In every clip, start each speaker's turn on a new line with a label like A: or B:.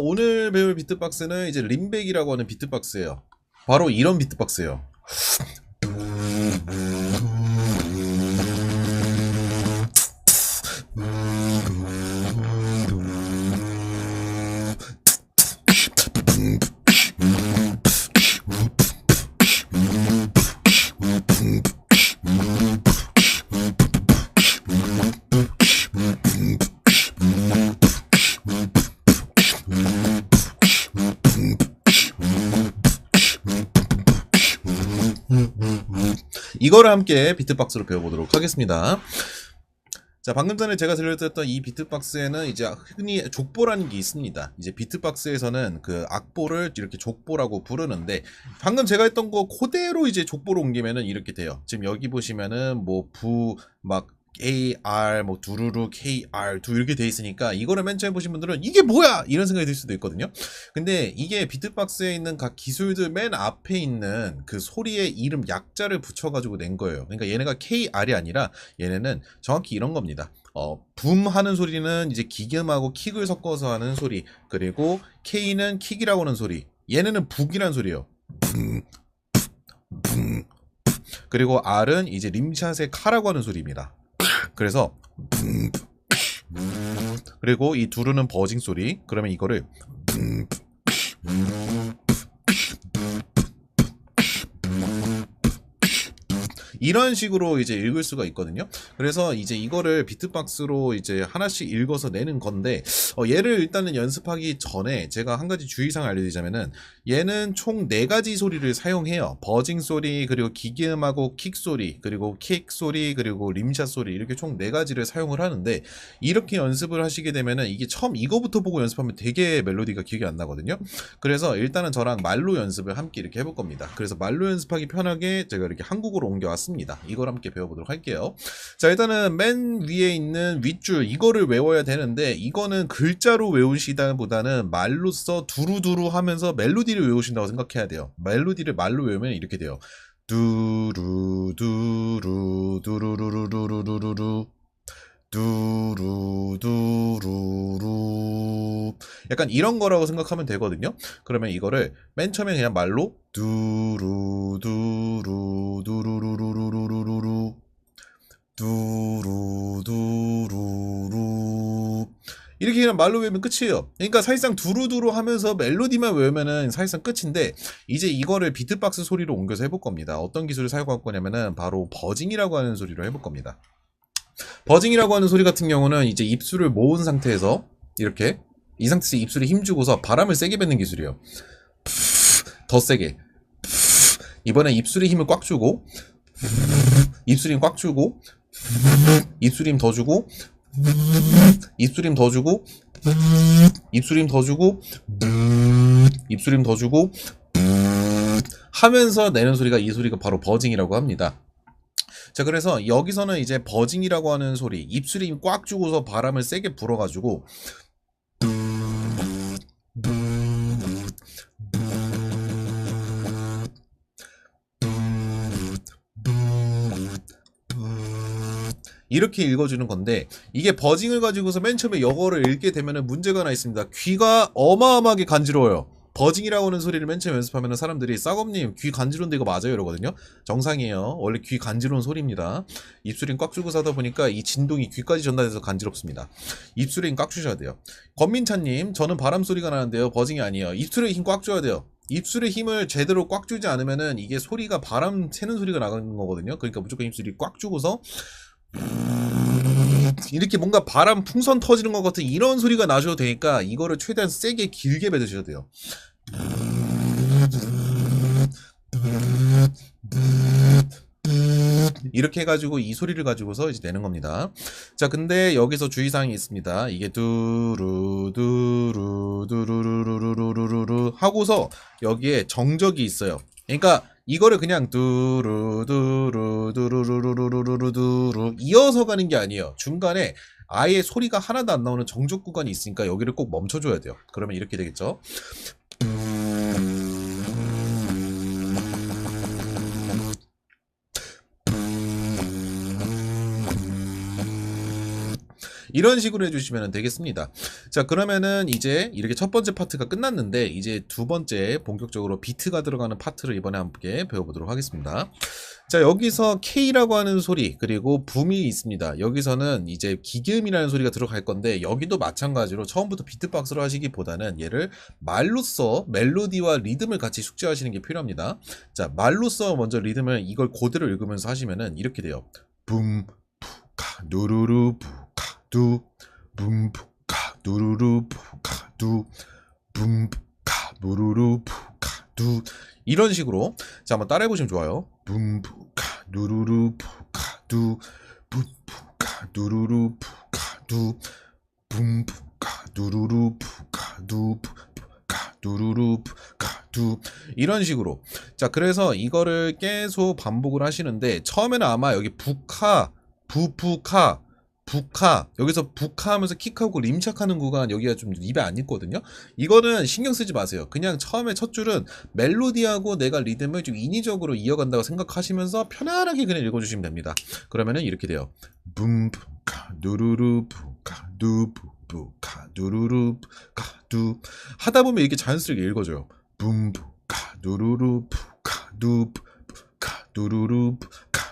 A: 오늘 배울 비트박스는 이제 림백이라고 하는 비트박스예요. 바로 이런 비트박스예요. 이거를 함께 비트박스로 배워보도록 하겠습니다. 자, 방금 전에 제가 들려드렸던 이 비트박스에는 이제 흔히 족보라는 게 있습니다. 이제 비트박스에서는 그 악보를 이렇게 족보라고 부르는데, 방금 제가 했던 거 그대로 이제 족보로 옮기면은 이렇게 돼요. 지금 여기 보시면은 막 AR 두루루 KR 두 이렇게 돼 있으니까 이거를 맨 처음에 보신 분들은 이게 뭐야 이런 생각이 들 수도 있거든요. 근데 이게 비트박스에 있는 각 기술들 맨 앞에 있는 그 소리의 이름 약자를 붙여가지고 낸 거예요. 그러니까 얘네가 KR이 아니라 얘네는 정확히 이런 겁니다. 붐 하는 소리는 이제 기계음하고 킥을 섞어서 하는 소리, 그리고 K는 킥이라고 하는 소리, 얘네는 북이라는 소리예요. 붐, 붐. 그리고 R은 이제 림샷의 카라고 하는 소리입니다. 그래서 그리고 이 두루는 버징 소리. 그러면 이거를 이런 식으로 이제 읽을 수가 있거든요. 그래서 이제 이거를 비트박스로 이제 하나씩 읽어서 내는 건데, 얘를 일단은 연습하기 전에 제가 한 가지 주의사항 알려드리자면은, 얘는 총 4가지 소리를 사용해요. 버징 소리, 그리고 기계음하고 킥 소리, 그리고 킥 소리, 그리고 림샷 소리, 이렇게 총 4가지를 사용을 하는데, 이렇게 연습을 하시게 되면은 이게 처음 이거부터 보고 연습하면 되게 멜로디가 기억이 안 나거든요. 그래서 일단은 저랑 말로 연습을 함께 이렇게 해볼 겁니다. 그래서 말로 연습하기 편하게 제가 이렇게 한국어로 옮겨왔습니다. 이걸 함께 배워보도록 할게요. 자, 일단은 맨 위에 있는 윗줄 이거를 외워야 되는데, 이거는 글자로 외우시다보다는 말로써 두루두루 하면서 멜로디를 외우신다고 생각해야 돼요. 멜로디를 말로 외우면 이렇게 돼요. 두루 두루 두루루루루루루루 두루두루루, 약간 이런 거라고 생각하면 되거든요. 그러면 이거를 맨 처음에 그냥 말로 두루두루루루루루루루 두루두루루 이렇게 그냥 말로 외우면 끝이에요. 그러니까 사실상 두루두루 하면서 멜로디만 외우면은 사실상 끝인데, 이제 이거를 비트박스 소리로 옮겨서 해볼 겁니다. 어떤 기술을 사용할 거냐면은 바로 버징이라고 하는 소리로 해볼 겁니다. 버징이라고 하는 소리 같은 경우는 이제 입술을 모은 상태에서 이렇게 이 상태에서 입술에 힘주고서 바람을 세게 뱉는 기술이에요. 더 세게. 이번에 입술에 힘을 꽉 주고, 입술 힘 꽉 주고, 입술 힘 더 주고, 입술 힘 더 주고, 입술 힘 더 주고, 입술 힘 더 주고 하면서 내는 소리가, 이 소리가 바로 버징이라고 합니다. 자, 그래서 여기서는 이제 버징이라고 하는 소리, 입술에 힘 꽉 주고서 바람을 세게 불어가지고 이렇게 읽어주는 건데, 이게 버징을 가지고서 맨 처음에 이거를 읽게 되면은 문제가 하나 있습니다. 귀가 어마어마하게 간지러워요. 버징이라고 하는 소리를 맨 처음 연습하면 사람들이 싹업님 귀 간지러운데 이거 맞아요? 이러거든요. 정상이에요. 원래 귀 간지러운 소리입니다. 입술이 꽉 주고 사다 보니까 이 진동이 귀까지 전달돼서 간지럽습니다. 입술에 힘 꽉 주셔야 돼요. 권민찬님, 저는 바람 소리가 나는데요. 버징이 아니에요. 입술에 힘 꽉 줘야 돼요. 입술에 힘을 제대로 꽉 주지 않으면은 이게 소리가 바람 새는 소리가 나가는 거거든요. 그러니까 무조건 입술이 꽉 주고서 이렇게 뭔가 바람 풍선 터지는 것 같은 이런 소리가 나셔도 되니까 이거를 최대한 세게 길게 뱉으셔도 돼요. 이렇게 해가지고 이 소리를 가지고서 이제 내는 겁니다. 자, 근데 여기서 주의사항이 있습니다. 이게 두루두루두루루루루루루 하고서 여기에 정적이 있어요. 그러니까 이거를 그냥 두루두루두루루루루루루 이어서 가는 게 아니에요. 중간에 아예 소리가 하나도 안 나오는 정적 구간이 있으니까 여기를 꼭 멈춰줘야 돼요. 그러면 이렇게 되겠죠. 이런 식으로 해주시면 되겠습니다. 자, 그러면은 이제 이렇게 첫 번째 파트가 끝났는데 이제 두 번째 본격적으로 비트가 들어가는 파트를 이번에 함께 배워보도록 하겠습니다. 자, 여기서 K라고 하는 소리 그리고 붐이 있습니다. 여기서는 이제 기계음이라는 소리가 들어갈 건데 여기도 마찬가지로 처음부터 비트박스로 하시기보다는 얘를 말로써 멜로디와 리듬을 같이 숙지하시는 게 필요합니다. 자, 말로써 먼저 리듬을 이걸 그대로 읽으면서 하시면은 이렇게 돼요. 붐 푸카 누루루 푸카 두 붐 푸카 누루루 푸카 두 붐 푸카 누루루 푸카 두 이런 식으로 자 한번 따라해 보시면 좋아요. 붐 푸카 누루루 푸카 두 붐 푸카 누루루 푸카 두 붐 푸카 누루루 푸카 두 푸카 누루루 푸카 두 이런 식으로 자 그래서 이거를 계속 반복을 하시는데 처음에는 아마 여기 부카 부푸카 부카 여기서 부카 하면서 킥하고 림착하는 구간 여기가 좀 입에 안 있거든요. 이거는 신경 쓰지 마세요. 그냥 처음에 첫 줄은 멜로디하고 내가 리듬을 좀 인위적으로 이어간다고 생각하시면서 편안하게 그냥 읽어주시면 됩니다. 그러면은 이렇게 돼요. 붐부카 누루루 부카 두부부카 누루루 부카 두 하다 보면 이렇게 자연스럽게 읽어져요. 붐부카 누루루 부카 두부부카 누루루 부카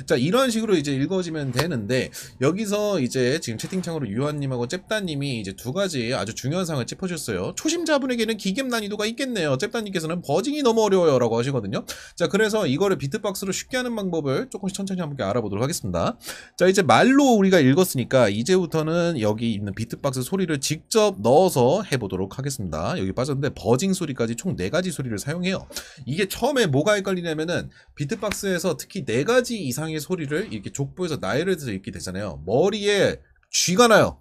A: 자 이런 식으로 이제 읽어지면 되는데 여기서 이제 지금 채팅창으로 유한님하고 잽다님이 이제 두 가지 아주 중요한 사항을 짚어주셨어요. 초심자분에게는 기계음 난이도가 있겠네요. 잽다님께서는 버징이 너무 어려워요 라고 하시거든요. 자 그래서 이거를 비트박스로 쉽게 하는 방법을 조금씩 천천히 함께 알아보도록 하겠습니다. 자 이제 말로 우리가 읽었으니까 이제부터는 여기 있는 비트박스 소리를 직접 넣어서 해보도록 하겠습니다. 여기 빠졌는데 버징 소리까지 총 4가지 소리를 사용해요. 이게 처음에 뭐가 헷갈리냐면은 비트박스에서 특히 4가지 이상의 소리를 이렇게 족보에서 나열을 해서 읽게 되잖아요. 머리에 쥐가 나요.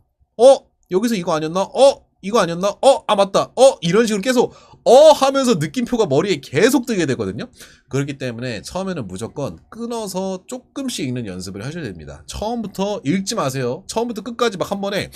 A: 여기서 이거 아니었나? 이거 아니었나? 맞다. 이런 식으로 계속 하면서 느낌표가 머리에 계속 뜨게 되거든요. 그렇기 때문에 처음에는 무조건 끊어서 조금씩 읽는 연습을 하셔야 됩니다. 처음부터 읽지 마세요. 처음부터 끝까지 막 한 번에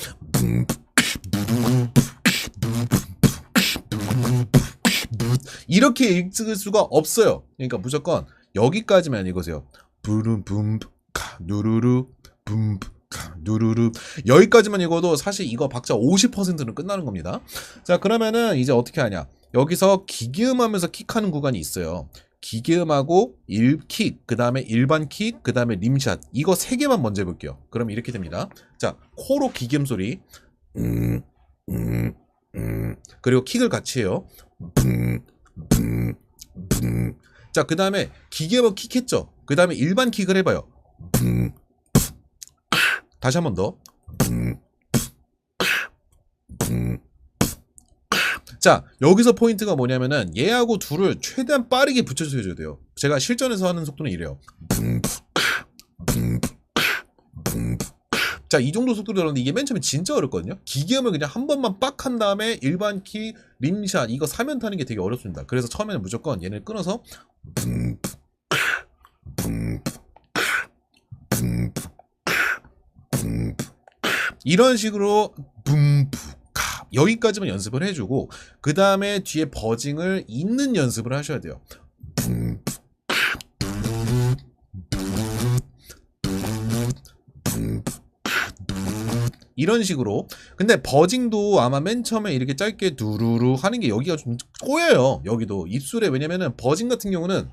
A: 이렇게 읽을 수가 없어요. 그러니까 무조건 여기까지만 읽으세요. 부름 붐카 누루루 붐카 누루루 여기까지만 읽어도 사실 이거 박자 50%는 끝나는 겁니다. 자 그러면은 이제 어떻게 하냐 여기서 기계음 하면서 킥하는 구간이 있어요. 기계음하고 1킥 그 다음에 일반 킥 그 다음에 림샷 이거 3개만 먼저 해볼게요. 그럼 이렇게 됩니다. 자 코로 기계음 소리 그리고 킥을 같이 해요. 자, 그 다음에 기계음은 킥했죠. 그 다음에 일반 킥을 해봐요. 다시 한 번 더. 자, 여기서 포인트가 뭐냐면은 얘하고 둘을 최대한 빠르게 붙여서 해줘야 돼요. 제가 실전에서 하는 속도는 이래요. 자, 이 정도 속도로 들었는데 이게 맨 처음에 진짜 어렵거든요. 기계음을 그냥 한 번만 빡 한 다음에 일반 킥, 림샷 이거 3연 타는 게 되게 어렵습니다. 그래서 처음에는 무조건 얘를 끊어서 이런 식으로 여기까지만 연습을 해주고 그 다음에 뒤에 버징을 잇는 연습을 하셔야 돼요. 이런 식으로. 근데 버징도 아마 맨 처음에 이렇게 짧게 두루루 하는 게 여기가 좀 꼬여요. 여기도 입술에. 왜냐면은 버징 같은 경우는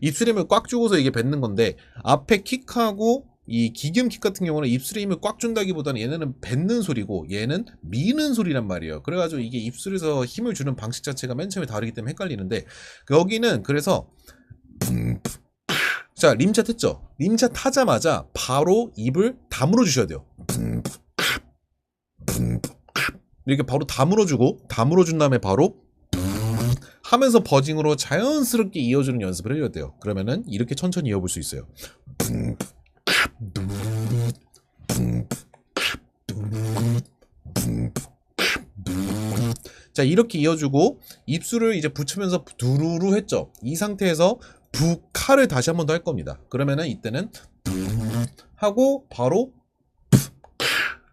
A: 입술에 힘을 꽉 주고서 이게 뱉는 건데 앞에 킥하고 이 기계음 킥 같은 경우는 입술에 힘을 꽉 준다기보다는 얘네는 뱉는 소리고 얘는 미는 소리란 말이에요. 그래가지고 이게 입술에서 힘을 주는 방식 자체가 맨 처음에 다르기 때문에 헷갈리는데 여기는 그래서 자 림샷 했죠. 림샷 하자마자 바로 입을 다물어 주셔야 돼요. 이렇게 바로 다물어 준 다음에 바로 하면서 버징으로 자연스럽게 이어주는 연습을 해야 돼요. 그러면은 이렇게 천천히 이어볼 수 있어요. 자 이렇게 이어주고 입술을 이제 붙이면서 두루루 했죠. 이 상태에서 부카를 다시 한 번 더 할 겁니다. 그러면은 이때는 하고 바로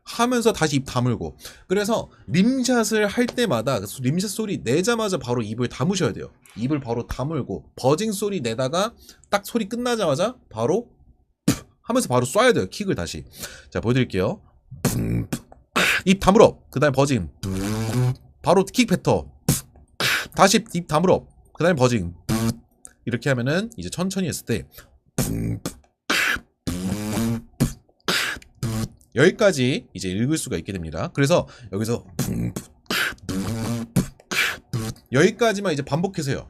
A: 하면서 다시 입 다물고. 그래서 림샷을 할 때마다 림샷 소리 내자마자 바로 입을 다무셔야 돼요. 입을 바로 다물고 버징 소리 내다가 딱 소리 끝나자마자 바로 하면서 바로 쏴야 돼요. 킥을 다시. 자 보여드릴게요. 입 다물어. 그 다음에 버징. 바로 킥 뱉어. 다시 입 다물어. 그 다음에 버징. 이렇게 하면은 이제 천천히 했을 때 여기까지 이제 읽을 수가 있게 됩니다. 그래서 여기서 여기까지만 이제 반복해서요.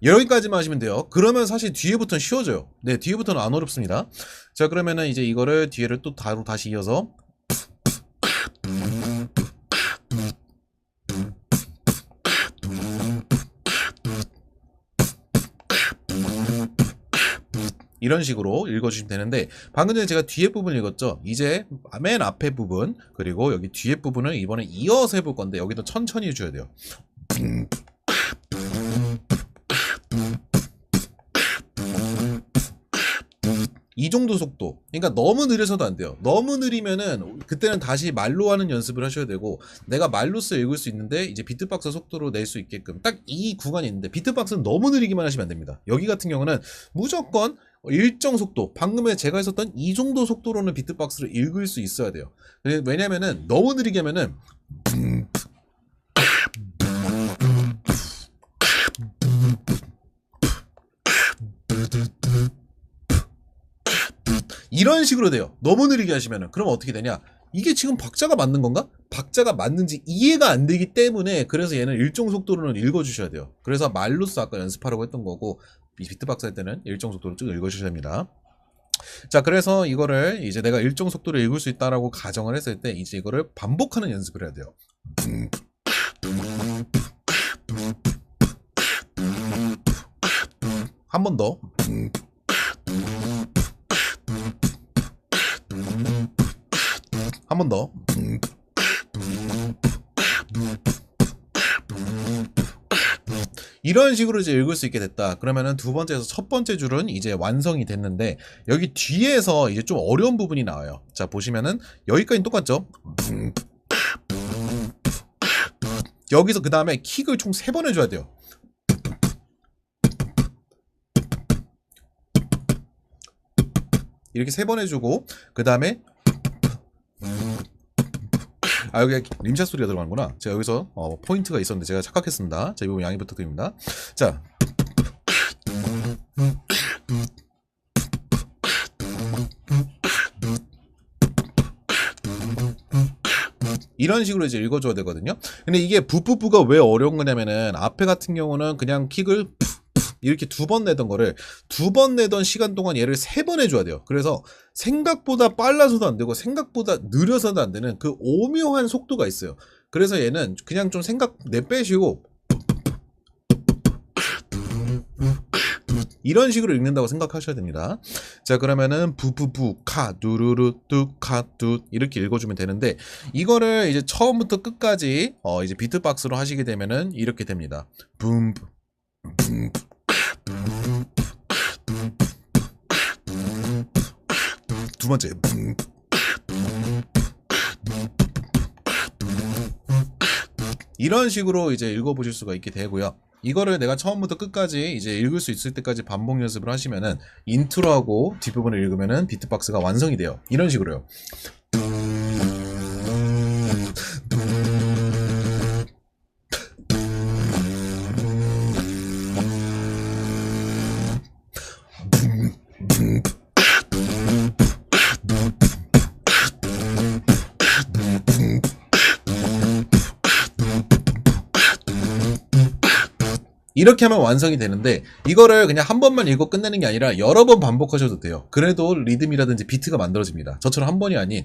A: 여기까지만 하시면 돼요. 그러면 사실 뒤에부터는 쉬워져요. 네, 뒤에부터는 안 어렵습니다. 자, 그러면은 이제 이거를 뒤에를 또 다시 이어서 이런 식으로 읽어주시면 되는데, 방금 전에 제가 뒤에 부분 읽었죠? 이제 맨 앞에 부분, 그리고 여기 뒤에 부분을 이번에 이어서 해볼 건데, 여기도 천천히 해줘야 돼요. 이 정도 속도. 그러니까 너무 느려서도 안 돼요. 너무 느리면은 그때는 다시 말로 하는 연습을 하셔야 되고, 내가 말로써 읽을 수 있는데 이제 비트박스 속도로 낼 수 있게끔 딱 이 구간이 있는데, 비트박스는 너무 느리기만 하시면 안 됩니다. 여기 같은 경우는 무조건 일정 속도, 방금에 제가 했었던 이 정도 속도로는 비트박스를 읽을 수 있어야 돼요. 왜냐면은 너무 느리게 하면은 이런 식으로 돼요. 너무 느리게 하시면은. 그럼 어떻게 되냐? 이게 지금 박자가 맞는 건가? 박자가 맞는지 이해가 안 되기 때문에, 그래서 얘는 일정 속도로는 읽어주셔야 돼요. 그래서 말로써 아까 연습하라고 했던 거고, 비트박스 할 때는 일정 속도로 쭉 읽어주셔야 됩니다. 자, 그래서 이거를 이제 내가 일정 속도로 읽을 수 있다라고 가정을 했을 때, 이제 이거를 반복하는 연습을 해야 돼요. 한 번 더. 한 번 더. 이런 식으로 이제 읽을 수 있게 됐다. 그러면은 두 번째에서 첫 번째 줄은 이제 완성이 됐는데, 여기 뒤에서 이제 좀 어려운 부분이 나와요. 자, 보시면은 여기까지는 똑같죠? 여기서 그 다음에 킥을 총 3번 해줘야 돼요. 이렇게 3번 해주고, 그 다음에 여기 림샷 소리가 들어가는구나. 제가 여기서 포인트가 있었는데 제가 착각했습니다. 자, 이 부분 양해 부탁드립니다. 자, 이런 식으로 이제 읽어줘야 되거든요. 근데 이게 부부부가 왜 어려운 거냐면은, 앞에 같은 경우는 그냥 킥을 이렇게 2번 내던 거를 2번 내던 시간 동안 얘를 3번 해줘야 돼요. 그래서 생각보다 빨라서도 안 되고 생각보다 느려서도 안 되는 그 오묘한 속도가 있어요. 그래서 얘는 그냥 좀 생각 내빼시고 이런 식으로 읽는다고 생각하셔야 됩니다. 자, 그러면은 부부부 카 두루루 뚜카뚜 이렇게 읽어주면 되는데, 이거를 이제 처음부터 끝까지 이제 비트박스로 하시게 되면은 이렇게 됩니다. 붐 두 번째 이런 식으로 이제 읽어보실 수가 있게 되고요. 이거를 내가 처음부터 끝까지 이제 읽을 수 있을 때까지 반복 연습을 하시면은, 인트로하고 뒷부분을 읽으면은 비트박스가 완성이 돼요. 이런 식으로요. 이렇게 하면 완성이 되는데, 이거를 그냥 한 번만 읽고 끝내는 게 아니라 여러 번 반복하셔도 돼요. 그래도 리듬이라든지 비트가 만들어집니다. 저처럼 한 번이 아닌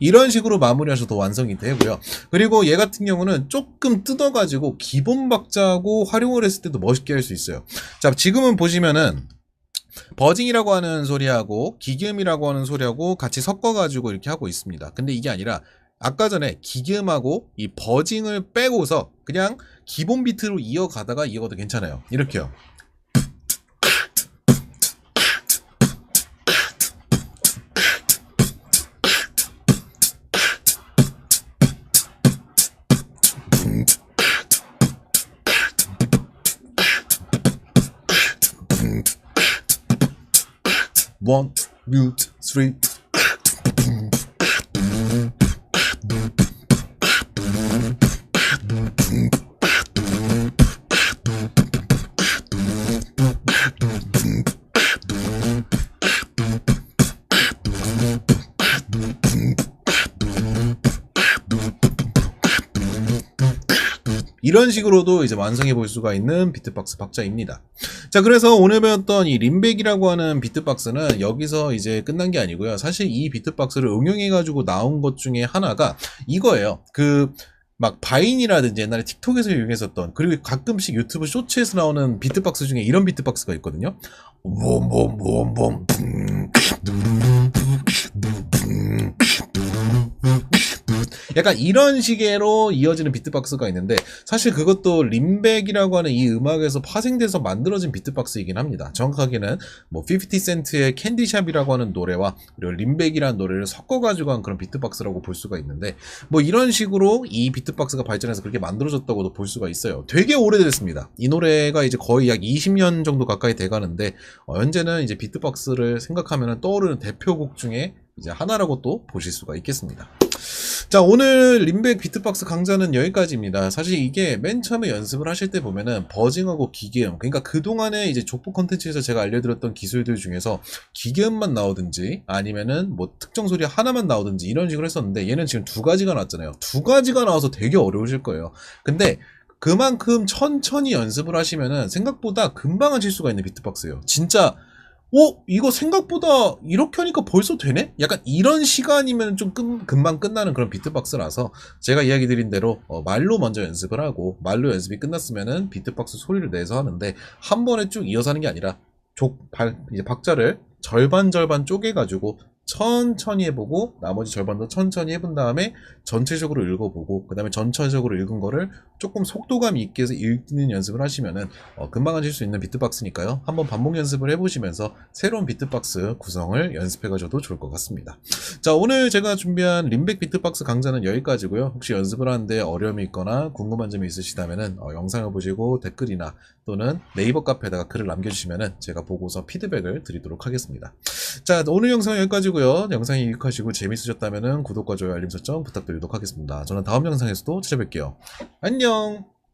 A: 이런 식으로 마무리하셔도 완성이 되고요. 그리고 얘 같은 경우는 조금 뜯어가지고 기본 박자하고 활용을 했을 때도 멋있게 할 수 있어요. 자, 지금은 보시면은 버징이라고 하는 소리하고 기기음이라고 하는 소리하고 같이 섞어가지고 이렇게 하고 있습니다. 근데 이게 아니라 아까 전에 기계음하고 이 버징을 빼고서 그냥 기본 비트로 이어가도 괜찮아요. 이렇게요. One, two, three. 이런 식으로도 이제 완성해 볼 수가 있는 비트박스 박자입니다. 자, 그래서 오늘 배웠던 이 림백이라고 하는 비트박스는 여기서 이제 끝난 게 아니고요. 사실 이 비트박스를 응용해가지고 나온 것 중에 하나가 이거예요. 막 바인이라든지 옛날에 틱톡에서 유행했었던, 그리고 가끔씩 유튜브 쇼츠에서 나오는 비트박스 중에 이런 비트박스가 있거든요. 약간 이런 식으로 이어지는 비트박스가 있는데, 사실 그것도 림백이라고 하는 이 음악에서 파생돼서 만들어진 비트박스이긴 합니다. 정확하게는 뭐 50센트의 캔디샵이라고 하는 노래와 그리고 림백이라는 노래를 섞어가지고 한 그런 비트박스라고 볼 수가 있는데, 뭐 이런 식으로 이 비트박스가 발전해서 그렇게 만들어졌다고도 볼 수가 있어요. 되게 오래됐습니다. 이 노래가 이제 거의 약 20년 정도 가까이 돼가는데, 현재는 이제 비트박스를 생각하면 떠오르는 대표곡 중에 이제 하나라고 또 보실 수가 있겠습니다. 자, 오늘 림백 비트박스 강좌는 여기까지입니다. 사실 이게 맨 처음에 연습을 하실 때 보면은 버징하고 기계음, 그러니까 그동안에 이제 족보 컨텐츠에서 제가 알려드렸던 기술들 중에서 기계음만 나오든지 아니면은 뭐 특정 소리 하나만 나오든지 이런 식으로 했었는데, 얘는 지금 두 가지가 나왔잖아요. 두 가지가 나와서 되게 어려우실 거예요. 근데 그만큼 천천히 연습을 하시면은 생각보다 금방 하실 수가 있는 비트박스예요. 진짜 이거 생각보다 이렇게 하니까 벌써 되네? 약간 이런 시간이면 좀 금방 끝나는 그런 비트박스라서, 제가 이야기 드린 대로 말로 먼저 연습을 하고, 말로 연습이 끝났으면은 비트박스 소리를 내서 하는데, 한 번에 쭉 이어서 하는 게 아니라 이제 박자를 절반 쪼개가지고 천천히 해보고, 나머지 절반도 천천히 해본 다음에 전체적으로 읽어보고, 그 다음에 전체적으로 읽은 거를 조금 속도감 있게 해서 읽는 연습을 하시면은 금방 하실 수 있는 비트박스니까요. 한번 반복 연습을 해보시면서 새로운 비트박스 구성을 연습해가셔도 좋을 것 같습니다. 자, 오늘 제가 준비한 림백 비트박스 강좌는 여기까지고요. 혹시 연습을 하는데 어려움이 있거나 궁금한 점이 있으시다면은 영상을 보시고 댓글이나 또는 네이버 카페에다가 글을 남겨주시면은 제가 보고서 피드백을 드리도록 하겠습니다. 자, 오늘 영상 여기까지고요. 영상이 유익하시고 재밌으셨다면 구독과 좋아요, 알림 설정 부탁드리도록 하겠습니다. 저는 다음 영상에서도 찾아뵐게요. 안녕!